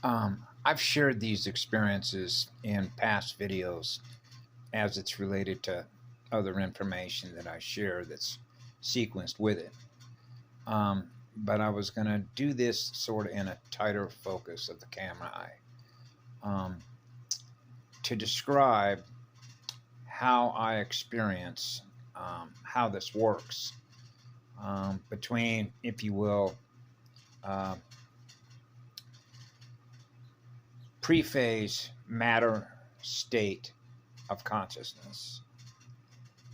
I've shared these experiences in past videos as it's related to other information that I share that's sequenced with it. But I was going to do this sort of in a tighter focus of the camera eye to describe how I experience how this works between, if you will, uh, pre-phase matter state of consciousness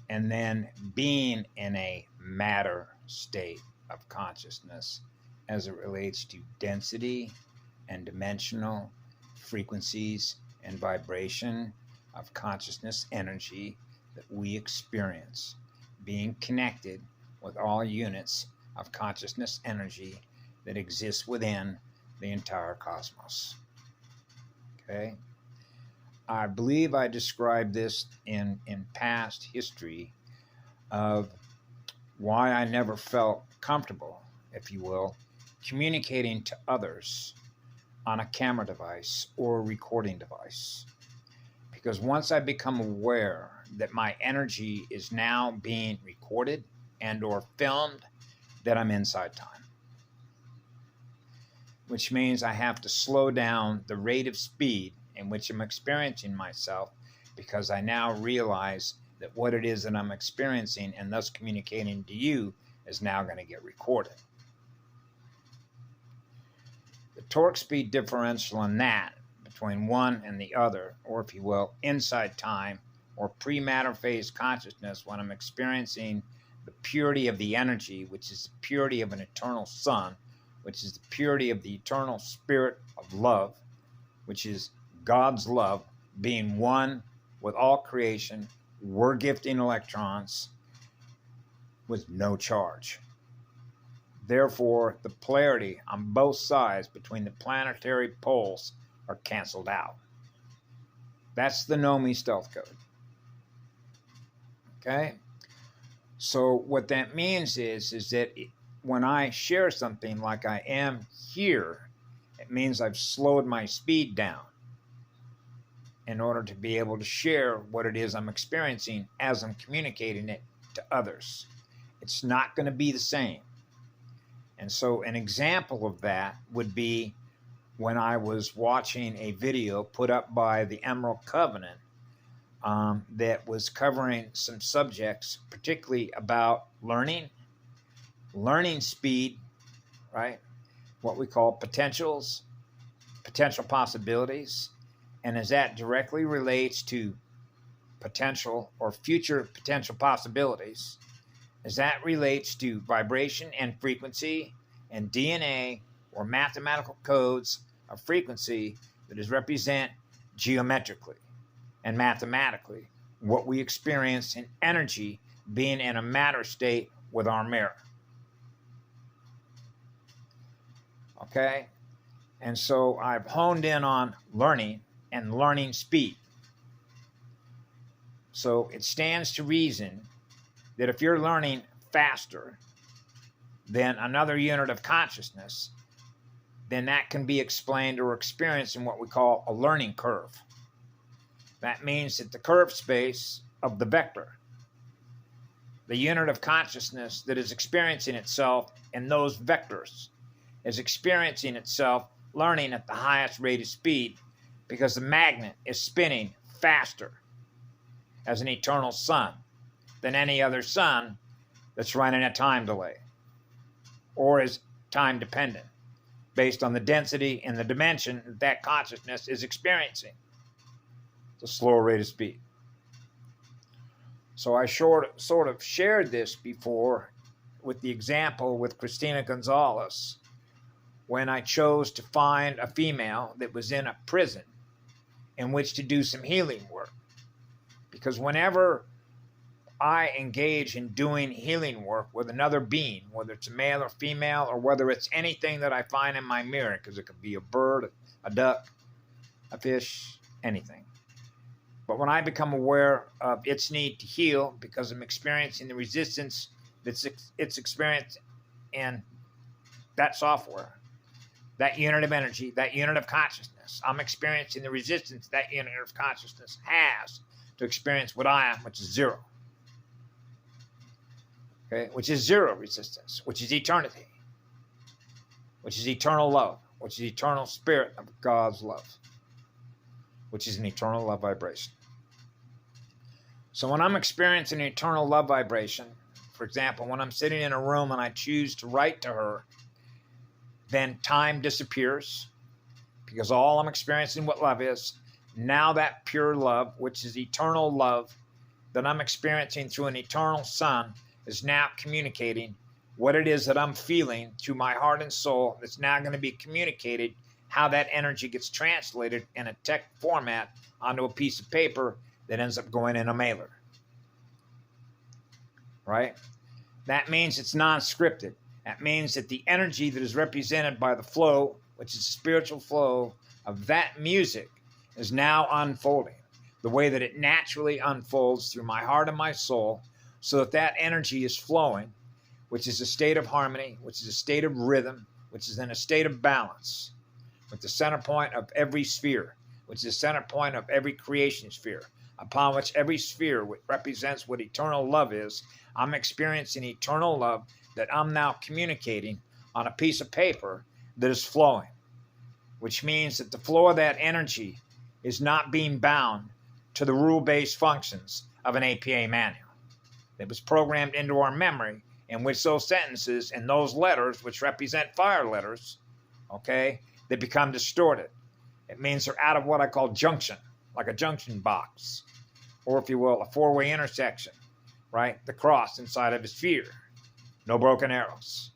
and then being in a matter state of consciousness as it relates to density and dimensional frequencies and vibration of consciousness energy that we experience, being connected with all units of consciousness energy that exist within the entire cosmos. Okay? I believe I described this in past history of why I never felt comfortable, if you will, communicating to others on a camera device or a recording device. Because once I become aware that my energy is now being recorded and or filmed, that I'm inside time. Which means I have to slow down the rate of speed in which I'm experiencing myself, because I now realize that what it is that I'm experiencing and thus communicating to you is now going to get recorded. The torque speed differential in that between one and the other, or if you will, inside time or pre-matter phase consciousness, when I'm experiencing the purity of the energy, which is the purity of an eternal sun, which is the purity of the eternal spirit of love, which is God's love, being one with all creation. We're gifting electrons with no charge. Therefore, the polarity on both sides between the planetary poles are canceled out. That's the Nomi stealth code. Okay? So what that means is that when I share something like I am here, it means I've slowed my speed down in order to be able to share what it is I'm experiencing as I'm communicating it to others. It's not going to be the same. And so an example of that would be when I was watching a video put up by the Emerald Covenant that was covering some subjects, particularly about learning speed, right? What we call potentials, potential possibilities, and as that directly relates to potential or future potential possibilities, as that relates to vibration and frequency and DNA or mathematical codes of frequency that is represent geometrically and mathematically what we experience in energy being in a matter state with our mirror. Okay? And so I've honed in on learning and learning speed. So it stands to reason that if you're learning faster than another unit of consciousness, then that can be explained or experienced in what we call a learning curve. That means that the curve space of the vector, the unit of consciousness that is experiencing itself in those vectors, is experiencing itself learning at the highest rate of speed because the magnet is spinning faster as an eternal sun than any other sun that's running a time delay or is time dependent based on the density and the dimension that consciousness is experiencing. It's a slower rate of speed. So I sort of shared this before with the example with Christina Gonzalez when I chose to find a female that was in a prison in which to do some healing work. Because whenever I engage in doing healing work with another being, whether it's a male or female, or whether it's anything that I find in my mirror, because it could be a bird, a duck, a fish, anything. But when I become aware of its need to heal because I'm experiencing the resistance that's it's experienced in that software, that unit of energy, that unit of consciousness. I'm experiencing the resistance that unit of consciousness has to experience what I am, which is zero. Okay, which is zero resistance, which is eternity, which is eternal love, which is eternal spirit of God's love, which is an eternal love vibration. So when I'm experiencing an eternal love vibration, for example, when I'm sitting in a room and I choose to write to her, then time disappears because all I'm experiencing what love is. Now that pure love, which is eternal love that I'm experiencing through an eternal sun, is now communicating what it is that I'm feeling through my heart and soul. It's now going to be communicated how that energy gets translated in a text format onto a piece of paper that ends up going in a mailer. Right? That means it's non-scripted. That means that the energy that is represented by the flow, which is the spiritual flow of that music, is now unfolding the way that it naturally unfolds through my heart and my soul, so that that energy is flowing, which is a state of harmony, which is a state of rhythm, which is in a state of balance, with the center point of every sphere, which is the center point of every creation sphere, upon which every sphere represents what eternal love is. I'm experiencing eternal love that I'm now communicating on a piece of paper that is flowing, which means that the flow of that energy is not being bound to the rule-based functions of an APA manual. It was programmed into our memory, in which those sentences and those letters, which represent fire letters, okay, they become distorted. It means they're out of what I call junction, like a junction box, or if you will, a four-way intersection, right? The cross inside of a sphere. No broken arrows,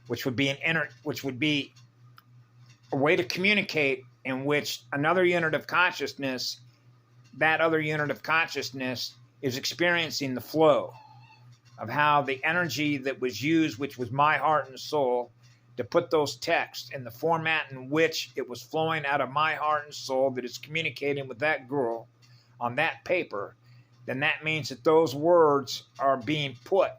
which would be a way to communicate in which another unit of consciousness, that other unit of consciousness is experiencing the flow of how the energy that was used, which was my heart and soul, to put those texts in the format in which it was flowing out of my heart and soul that is communicating with that girl on that paper, then that means that those words are being put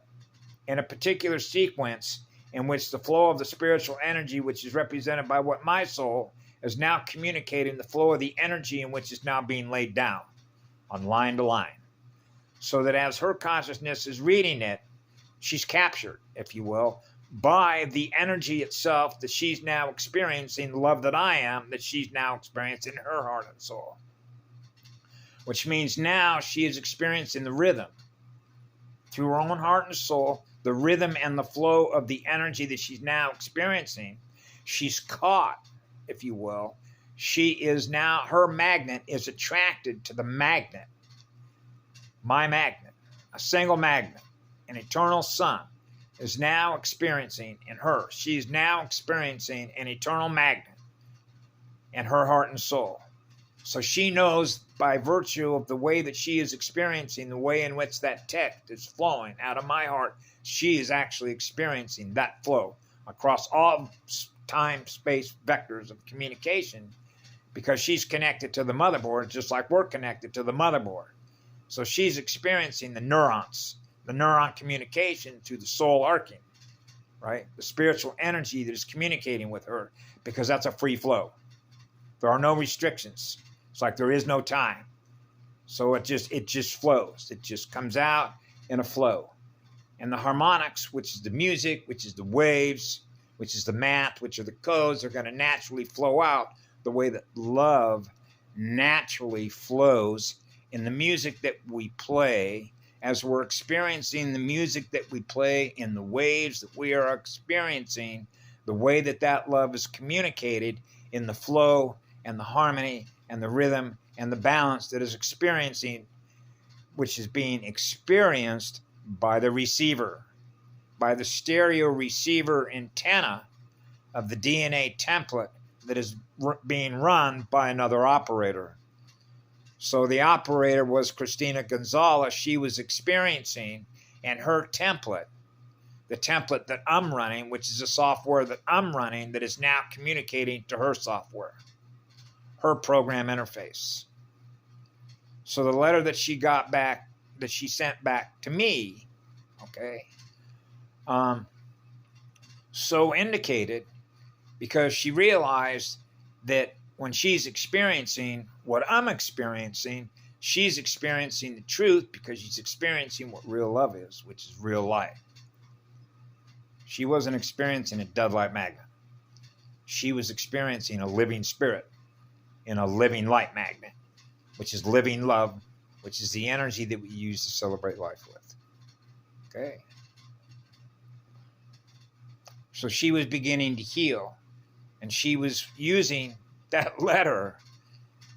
in a particular sequence in which the flow of the spiritual energy, which is represented by what my soul is now communicating, the flow of the energy in which is now being laid down on line to line. So that as her consciousness is reading it, she's captured, if you will, by the energy itself that she's now experiencing, the love that I am, that she's now experiencing in her heart and soul. Which means now she is experiencing the rhythm through her own heart and soul, the rhythm and the flow of the energy that she's now experiencing. She's caught, if you will. She is now, her magnet is attracted to the magnet. My magnet, a single magnet, an eternal sun, is now experiencing in her. She's now experiencing an eternal magnet in her heart and soul. So she knows by virtue of the way that she is experiencing, the way in which that text is flowing out of my heart, she is actually experiencing that flow across all time, space vectors of communication, because she's connected to the motherboard just like we're connected to the motherboard. So she's experiencing the neurons, the neuron communication through the soul arcing, right? The spiritual energy that is communicating with her, because that's a free flow. There are no restrictions. It's like there is no time. So it just flows. It just comes out in a flow. And the harmonics, which is the music, which is the waves, which is the math, which are the codes, are going to naturally flow out the way that love naturally flows in the music that we play, as we're experiencing the music that we play in the waves that we are experiencing, the way that that love is communicated in the flow and the harmony and the rhythm and the balance that is experiencing, which is being experienced by the receiver, by the stereo receiver antenna of the DNA template that is being run by another operator. So the operator was Christina Gonzalez. She was experiencing, and her template, the template that I'm running, which is a software that I'm running that is now communicating to her software, her program interface. So the letter that she got back, that she sent back to me, okay, so indicated because she realized that when she's experiencing what I'm experiencing, she's experiencing the truth because she's experiencing what real love is, which is real light. She wasn't experiencing a deadlight magnet. She was experiencing a living spirit in a living light magnet, which is living love, which is the energy that we use to celebrate life with. Okay. So she was beginning to heal, and she was using that letter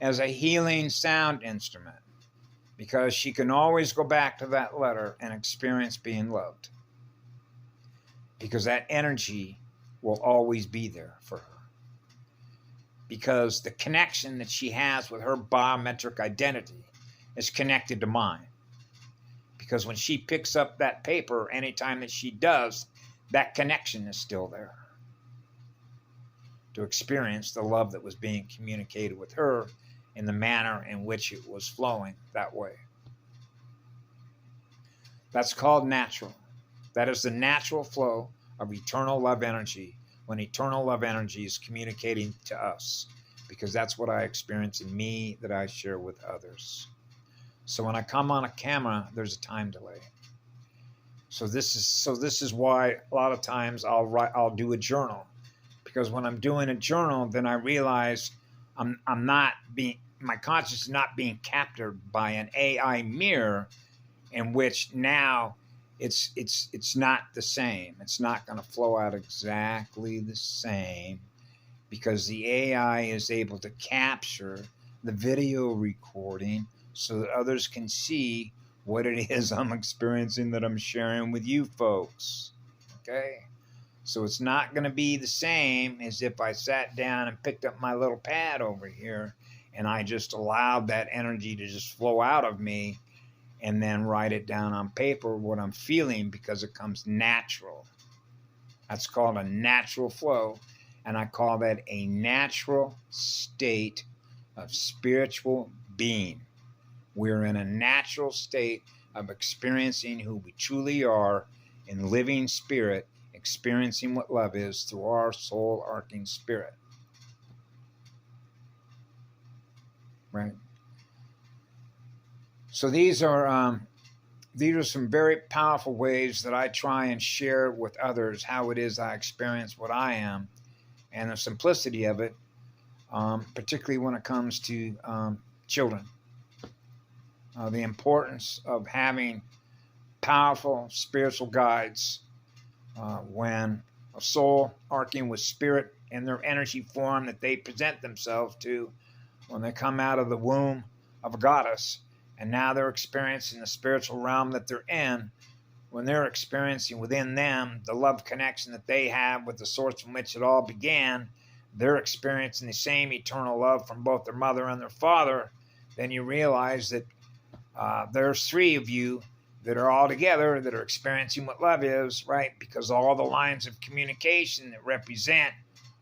as a healing sound instrument because she can always go back to that letter and experience being loved, because that energy will always be there for her, because the connection that she has with her biometric identity is connected to mine. Because when she picks up that paper, anytime that she does, that connection is still there to experience the love that was being communicated with her in the manner in which it was flowing that way. That's called natural. That is the natural flow of eternal love energy when eternal love energy is communicating to us, because that's what I experience in me that I share with others. So when I come on a camera, there's a time delay. So this is why a lot of times I'll do a journal, because when I'm doing a journal, then I realize my consciousness is not being captured by an AI mirror, in which now it's not the same. It's not going to flow out exactly the same, because the AI is able to capture the video recording so that others can see what it is I'm experiencing that I'm sharing with you folks. Okay? So it's not going to be the same as if I sat down and picked up my little pad over here and I just allowed that energy to just flow out of me and then write it down on paper what I'm feeling, because it comes natural. That's called a natural flow, and I call that a natural state of spiritual being. We're in a natural state of experiencing who we truly are in living spirit, experiencing what love is through our soul arcing spirit. Right? So these are some very powerful ways that I try and share with others how it is I experience what I am, and the simplicity of it, particularly when it comes to children. The importance of having powerful spiritual guides when a soul arcing with spirit in their energy form that they present themselves to when they come out of the womb of a goddess, and now they're experiencing the spiritual realm that they're in, when they're experiencing within them the love connection that they have with the source from which it all began. They're experiencing the same eternal love from both their mother and their father. Then you realize that there's three of you that are all together that are experiencing what love is, right? Because all the lines of communication that represent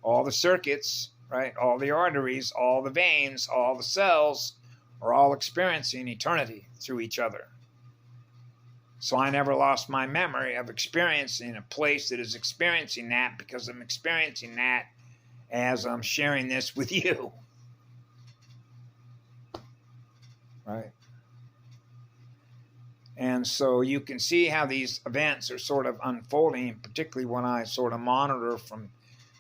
all the circuits, right? All the arteries, all the veins, all the cells are all experiencing eternity through each other. So I never lost my memory of experiencing a place that is experiencing that, because I'm experiencing that as I'm sharing this with you. Right? And so you can see how these events are sort of unfolding, particularly when I sort of monitor from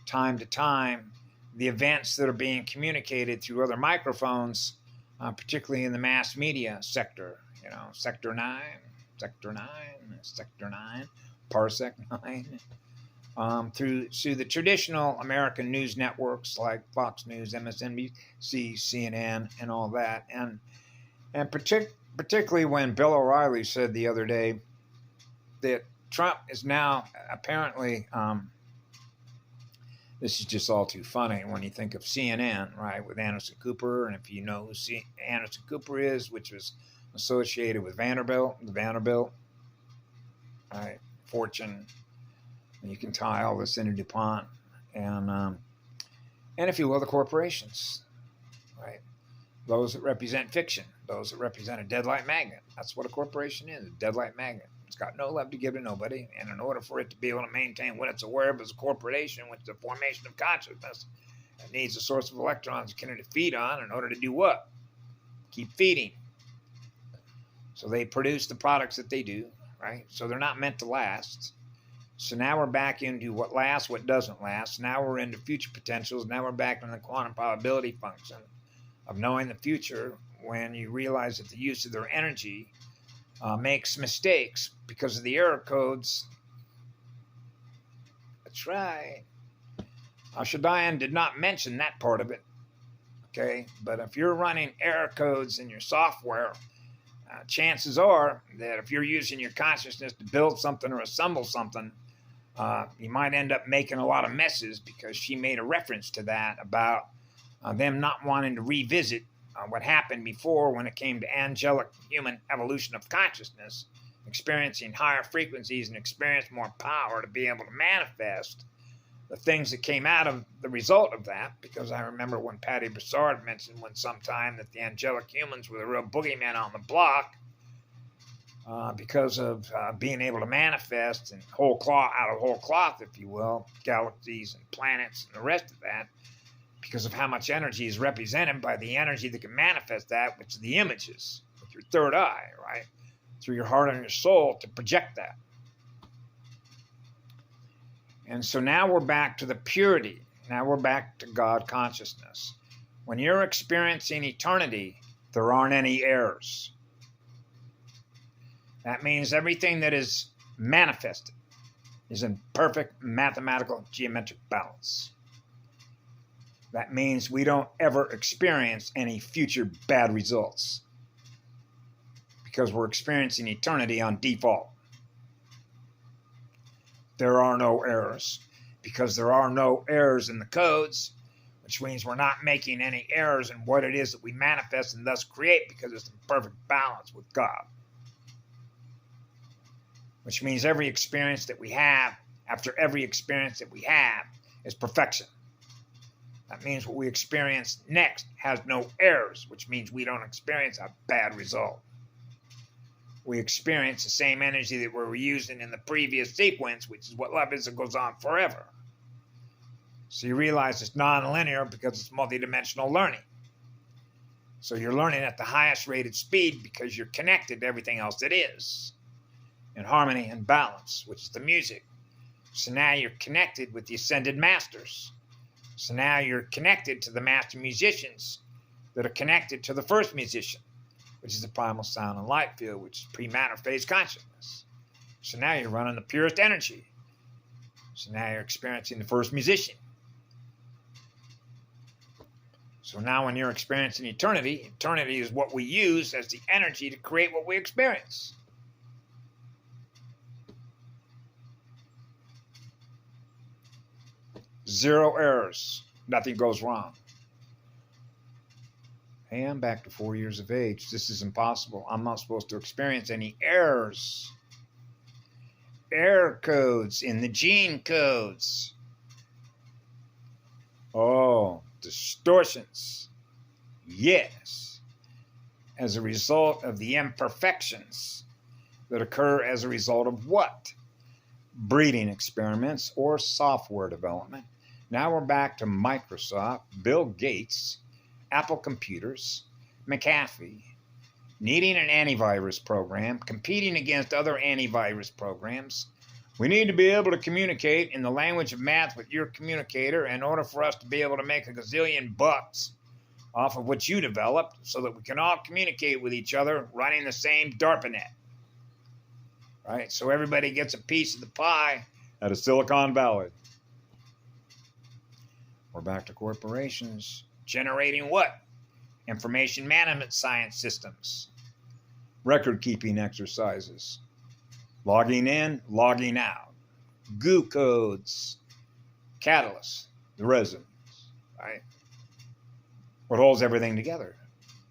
time to time the events that are being communicated through other microphones, particularly in the mass media sector, Sector 9, Sector 9, Sector 9, Parsec 9, through the traditional American news networks like Fox News, MSNBC, CNN, and all that. And particularly when Bill O'Reilly said the other day that Trump is now apparently, this is just all too funny when you think of CNN, right, with Anderson Cooper. And if you know who Anderson Cooper is, which was associated with Vanderbilt, right, Fortune, and you can tie all this into DuPont and a few other corporations, right? Those that represent fiction, those that represent a deadlight magnet. That's what a corporation is, a deadlight magnet. It's got no love to give to nobody. And in order for it to be able to maintain what it's aware of as a corporation, which is the formation of consciousness, it needs a source of electrons it can feed on in order to do what? Keep feeding. So they produce the products that they do, right? So they're not meant to last. So now we're back into what lasts, what doesn't last. Now we're into future potentials. Now we're back in the quantum probability function of knowing the future when you realize that the use of their energy makes mistakes because of the error codes. That's right. Shadian did not mention that part of it. Okay, but if you're running error codes in your software, chances are that if you're using your consciousness to build something or assemble something, you might end up making a lot of messes, because she made a reference to that about them not wanting to revisit what happened before when it came to angelic human evolution of consciousness, experiencing higher frequencies and experience more power to be able to manifest the things that came out of the result of that. Because I remember when Patty Broussard mentioned one sometime that the angelic humans were the real boogeymen on the block, because of being able to manifest and whole cloth out of whole cloth, if you will, galaxies and planets and the rest of that, because of how much energy is represented by the energy that can manifest that, which is the images with your third eye, right? Through your heart and your soul to project that. And so now we're back to the purity. Now we're back to God consciousness. When you're experiencing eternity, there aren't any errors. That means everything that is manifested is in perfect mathematical geometric balance. That means we don't ever experience any future bad results, because we're experiencing eternity on default. There are no errors, because there are no errors in the codes, which means we're not making any errors in what it is that we manifest and thus create, because it's in perfect balance with God. Which means every experience that we have, after every experience that we have, is perfection. That means what we experience next has no errors, which means we don't experience a bad result. We experience the same energy that we were using in the previous sequence, which is what love is and goes on forever. So you realize it's non-linear because it's multidimensional learning. So you're learning at the highest rated speed because you're connected to everything else that is, in harmony and balance, which is the music. So now you're connected with the ascended masters. So now you're connected to the master musicians that are connected to the first musician, which is the primal sound and light field, which is pre-matter phase consciousness. So now you're running the purest energy. So now you're experiencing the first musician. So now when you're experiencing eternity, eternity is what we use as the energy to create what we experience. Zero errors. Nothing goes wrong. Hey, I'm back to 4 years of age. This is impossible. I'm not supposed to experience any errors. Error codes in the gene codes. Oh, distortions. Yes. As a result of the imperfections that occur as a result of what? Breeding experiments or software development. Now we're back to Microsoft, Bill Gates, Apple Computers, McAfee, needing an antivirus program, competing against other antivirus programs. We need to be able to communicate in the language of math with your communicator in order for us to be able to make a gazillion bucks off of what you developed, so that we can all communicate with each other running the same DARPANET. Right? So everybody gets a piece of the pie out of Silicon Valley. We're back to corporations. Generating what? Information management science systems. Record-keeping exercises. Logging in, logging out. GUI codes. Catalysts. The resonance. Right? What holds everything together?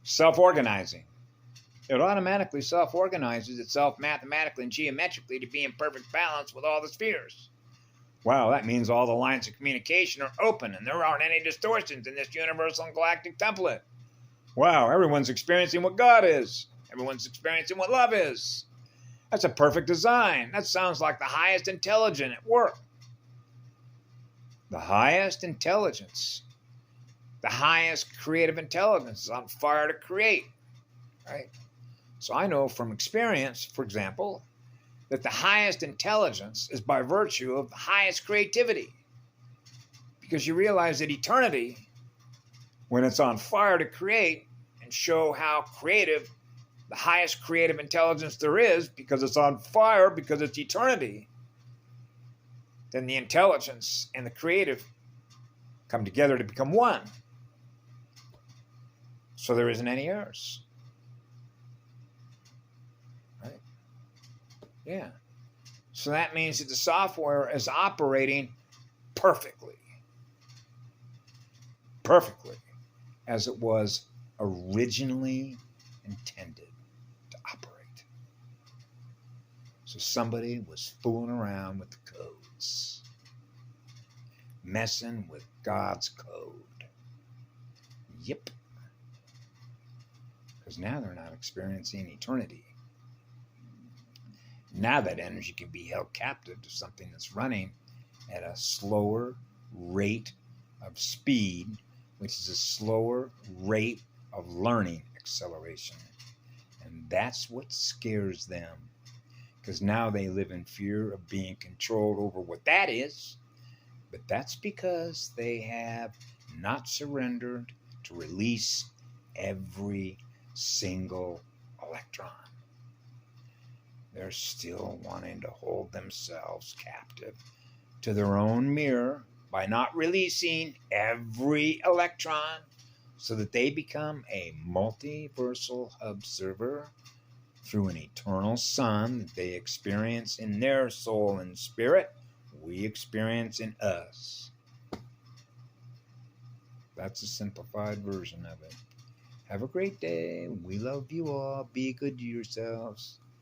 Self-organizing. It automatically self-organizes itself mathematically and geometrically to be in perfect balance with all the spheres. Wow, that means all the lines of communication are open and there aren't any distortions in this universal and galactic template. Wow, everyone's experiencing what God is. Everyone's experiencing what love is. That's a perfect design. That sounds like the highest intelligence at work. The highest intelligence, the highest creative intelligence is on fire to create, right? So I know from experience, for example, that the highest intelligence is by virtue of the highest creativity. Because you realize that eternity, when it's on fire to create and show how creative, the highest creative intelligence there is, because it's on fire, because it's eternity, then the intelligence and the creative come together to become one. So there isn't any errors. Right? Yeah. So that means that the software is operating perfectly. Perfectly. As it was originally intended to operate. So somebody was fooling around with the codes. Messing with God's code. Yep. Because now they're not experiencing eternity. Now that energy can be held captive to something that's running at a slower rate of speed, which is a slower rate of learning acceleration. And that's what scares them. Because now they live in fear of being controlled over what that is. But that's because they have not surrendered to release every single electron. They're still wanting to hold themselves captive to their own mirror by not releasing every electron so that they become a multiversal observer through an eternal sun that they experience in their soul and spirit, we experience in us. That's a simplified version of it. Have a great day. We love you all. Be good to yourselves.